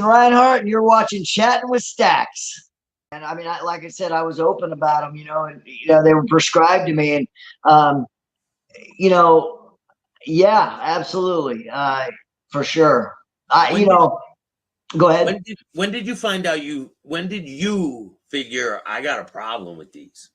Reinhardt, and you're watching Chattin with Staxx. And I mean, like I said, I was open about them, and they were prescribed to me, and um, you know, yeah, absolutely, for sure. I, When did go ahead. when did you find out when did you figure I got a problem with these?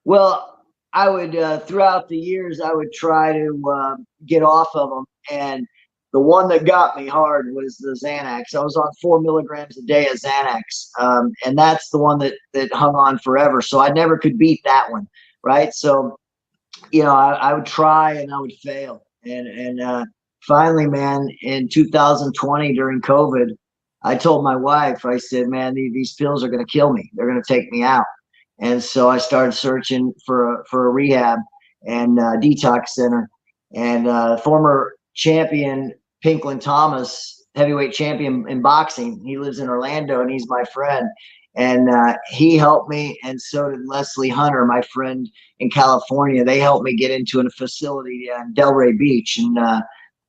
Well, I would throughout the years, I would try to get off of them, and the one that got me hard was the Xanax. I was on 4 milligrams a day of Xanax, and that's the one that hung on forever. So I never could beat that one, right? So I would try and I would fail, and finally, man, in 2020 during COVID, I told my wife, I said, man, these pills are going to kill me. They're going to take me out. And so I started searching for a rehab and detox center. And former champion Pinklin Thomas, heavyweight champion in boxing, he lives in Orlando and he's my friend. And he helped me, and so did Leslie Hunter, my friend in California. They helped me get into a facility in Delray Beach. And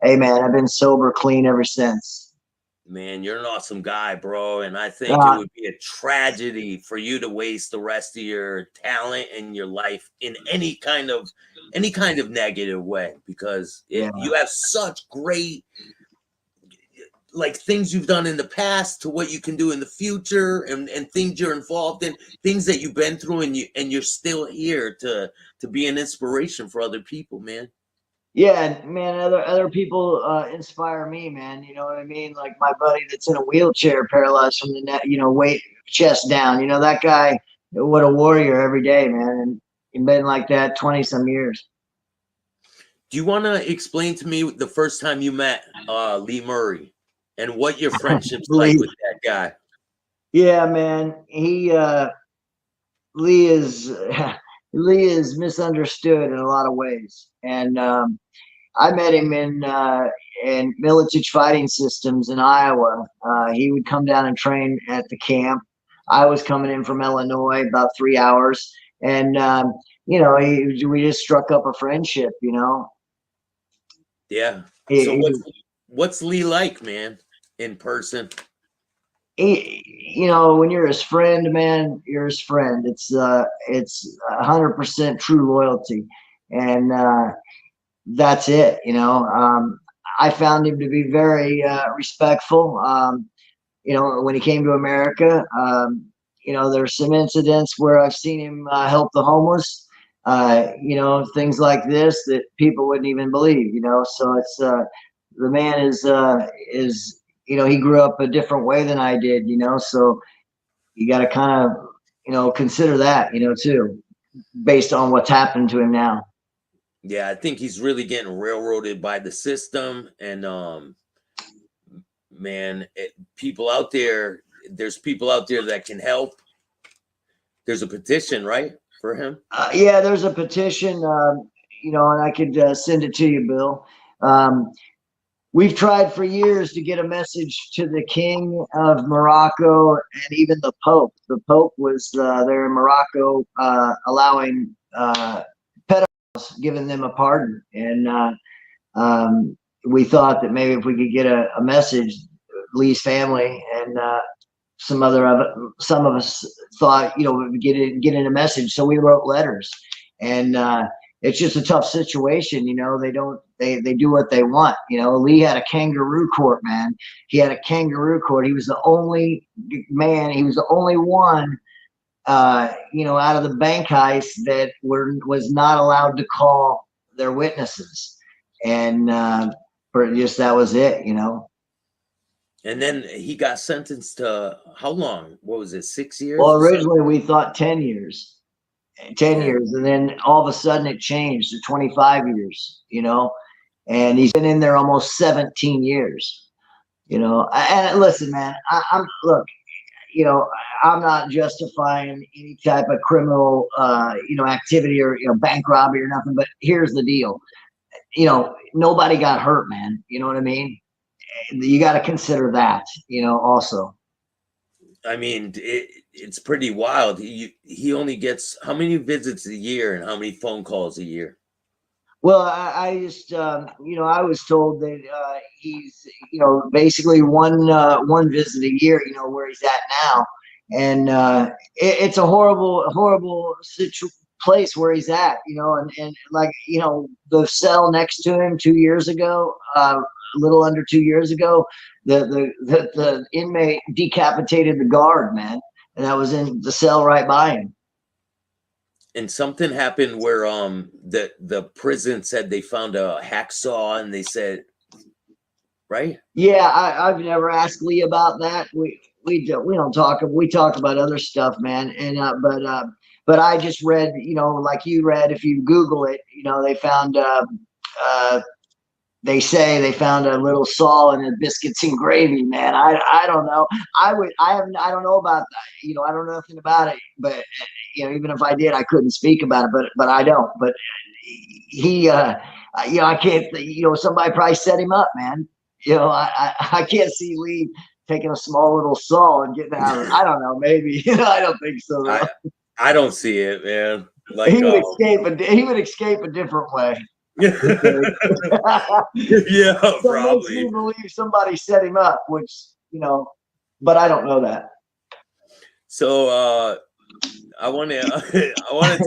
hey, man, I've been sober, clean ever since. Man, you're an awesome guy, bro. And I think it Uh, would be a tragedy for you to waste the rest of your talent and your life in any kind of negative way, because yeah. you have such great things you've done in the past to what you can do in the future, and things you're involved in, things that you've been through, and you're still here to be an inspiration for other people, man. Yeah, man, other people inspire me, man. You know what I mean? Like my buddy that's in a wheelchair, paralyzed from the neck, weight, chest down. That guy, what a warrior every day, man. And he's been like that 20 some years. Do you want to explain to me the first time you met Lee Murray and what your friendship's like with that guy? Yeah, man. Lee is Lee is misunderstood in a lot of ways, and I met him in Militich Fighting Systems in Iowa. He would come down and train at the camp. I was coming in from Illinois, about 3 hours, and we just struck up a friendship. Yeah. He, So he, what's Lee like, man, in person? when you're his friend, man, you're his friend. It's 100% true loyalty, and that's it. I found him to be very respectful. When he came to America, there's some incidents where I've seen him help the homeless, things like this that people wouldn't even believe, so it's the man is he grew up a different way than I did, so you got to kind of, consider that, too, based on what's happened to him now. Yeah, I think he's really getting railroaded by the system, and man, people out there, there's people out there that can help. There's a petition, right, for him? Yeah, there's a petition, and I could send it to you, Bill. We've tried for years to get a message to the King of Morocco and even the Pope. The Pope was there in Morocco, allowing pedophiles, giving them a pardon. And we thought that maybe if we could get a message, Lee's family and some of us thought, we would get in a message. So we wrote letters, and it's just a tough situation. They do what they want. Lee had a kangaroo court, man. He had a kangaroo court. He was the only man. He was the only one, out of the bank heist that was not allowed to call their witnesses. And that was it, And then he got sentenced to how long? What was it, 6 years? Well, originally we thought 10 years. 10 Yeah. years, and then all of a sudden it changed to 25 years, and he's been in there almost 17 years, and listen, man, I'm not justifying any type of criminal, activity or, bank robbery or nothing, but here's the deal, nobody got hurt, man. You know what I mean? You got to consider that, also. I mean, it's pretty wild. He only gets how many visits a year and how many phone calls a year? Well, I just, I was told that he's, basically one visit a year, where he's at now, and it's a horrible place where he's at, and like, the cell next to him 2 years ago, a little under 2 years ago, the inmate decapitated the guard, man, and that was in the cell right by him. And something happened where the prison said they found a hacksaw, and they said, right? Yeah, I've never asked Lee about that. We don't talk. We talk about other stuff, man. And but I just read, like you read, if you Google it, they found they say they found a little saw and a biscuits and gravy, man. I don't know. I don't know about that. I don't know nothing about it. But even if I did, I couldn't speak about it. But I don't. But he, I can't. Somebody probably set him up, man. I can't see Lee taking a small little saw and getting out of it. I don't know. Maybe. I don't think so. I don't see it, man. Like he would escape a different way. Yeah, So probably. makes me believe somebody set him up, which but I don't know that. So I want to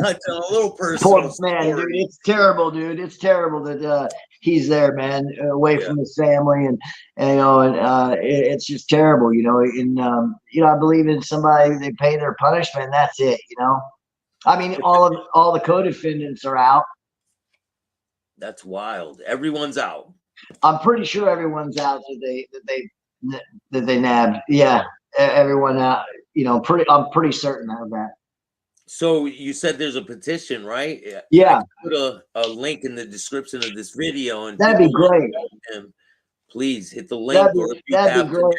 touch on a little personal. Poor man, dude. It's terrible, dude. It's terrible that he's there, man, away from his family, and it's just terrible, And I believe in somebody. They pay their punishment, and that's it, I mean, all the co-defendants are out. That's wild. Everyone's out. I'm pretty sure everyone's out that they nabbed. Yeah, everyone out. I'm pretty certain of that. So you said there's a petition, right? Yeah. I put a link in the description of this video, and that'd be great. Please hit the link. That'd be great.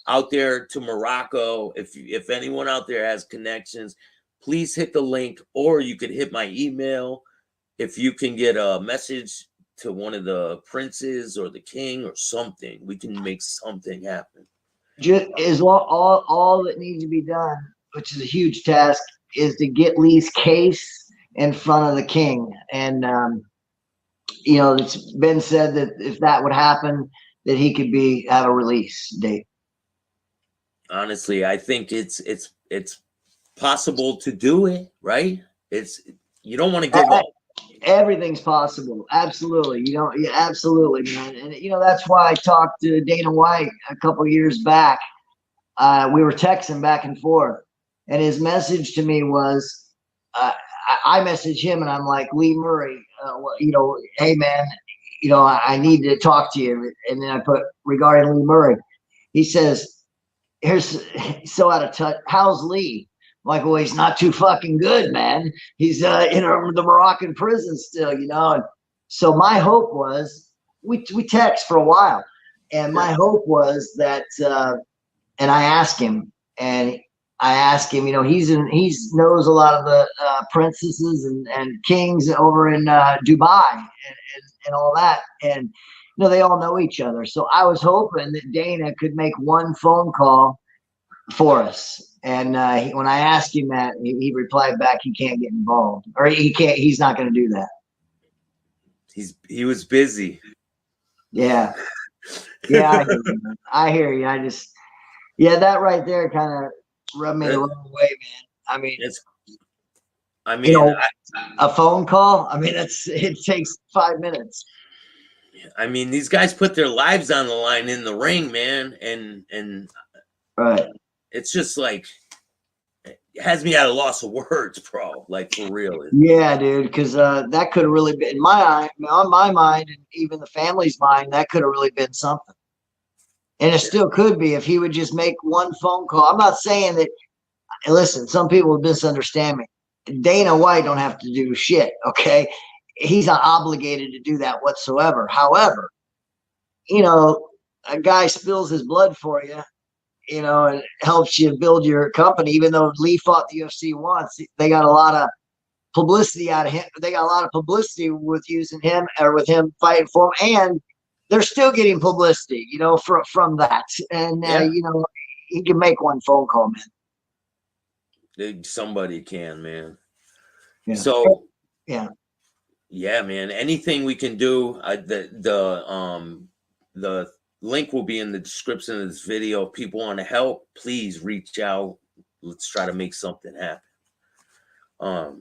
Out there to Morocco, if anyone out there has connections, please hit the link, or you could hit my email. If you can get a message to one of the princes or the king or something, we can make something happen. Just as long, all that needs to be done, which is a huge task, is to get Lee's case in front of the king. And it's been said that if that would happen, that he could have a release date. Honestly, I think it's possible to do it, right? You don't want to give up. Everything's possible. Absolutely. Absolutely, man. And that's why I talked to Dana White a couple years back. We were texting back and forth, and his message to me was, I messaged him, and I'm like, Lee Murray, hey man, I need to talk to you. And then I put, regarding Lee Murray, he says, he's so out of touch. How's Lee? I'm like, well, he's not too fucking good, man. He's in the Moroccan prison still, And so my hope was, we text for a while, and my hope was that, and I asked him, he knows a lot of the princesses and kings over in Dubai and all that, and they all know each other. So I was hoping that Dana could make one phone call for us. And when I asked him that, he replied back, he can't get involved, or he's not going to do that. He was busy. Yeah. Yeah. I hear you. That right there kind of rubbed me the wrong way, man. A phone call. It takes 5 minutes. These guys put their lives on the line in the ring, man. And right. It's just like, it has me at a loss of words, bro. Like, for real. Yeah, dude. Because that could have really been, on my mind, and even the family's mind, that could have really been something. And it still could be if he would just make one phone call. I'm not saying that. Listen, some people misunderstand me. Dana White don't have to do shit. Okay, he's not obligated to do that whatsoever. However, a guy spills his blood for you. And helps you build your company. Even though Lee fought the UFC once, they got a lot of publicity out of him. They got a lot of publicity with using him, or with him fighting for him, and they're still getting publicity, from that. And he can make one phone call, man. Somebody can, man. Yeah. So yeah. Yeah, man. Anything we can do. The link will be in the description of this video. If people want to help, please reach out. Let's try to make something happen.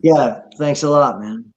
Yeah, thanks a lot, man.